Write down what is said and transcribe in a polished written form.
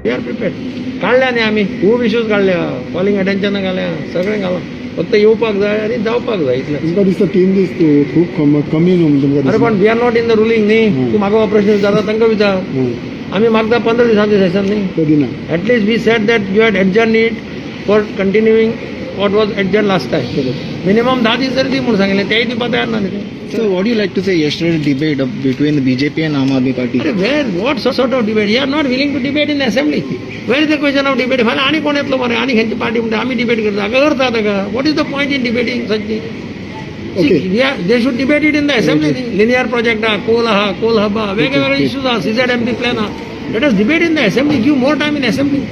We R prepared. काढल्या नाही आम्ही खूप इश्यूज काढल्या, कॉलिंग अटेन्शन घाल्या, सगळें घाला. फक्त येवपाक जाय आणि जावपाक जाय इतलें. तुमकां दिसता 3 दीस खूप कमी न्हू तुमकां अरे दिसता? पण we are not in the ruling न्ही. तू म्हाका प्रश्न विचारता तांकां विचार. आम्ही मागता 15 दिसांचे सेशन न्ही. कधी ना at least we set that you had adjourn it for continuing what was adjourn last time. Minimum 10 दीस जरी दी म्हणून सांगितले तेही दिवपा तयार ना. So what do you like to say yesterday's debate between the BJP and Aam Aadmi Party? Where, what sort of debate? You are not willing to debate in assembly. Where is the question of debate? फाल्यां आनी कोण येतलो मरे, आनी खंयची party म्हणटा आमी debate करता, करता ताका. What is the point in debating such thing? They should debate it in the assembly. Linear project आहा, कोल आहा, कोल हब आहा, वेगवेगळे इश्यूज आहा, CZMP प्लॅन आहा. Let us debate in the assembly. Give more time in assembly.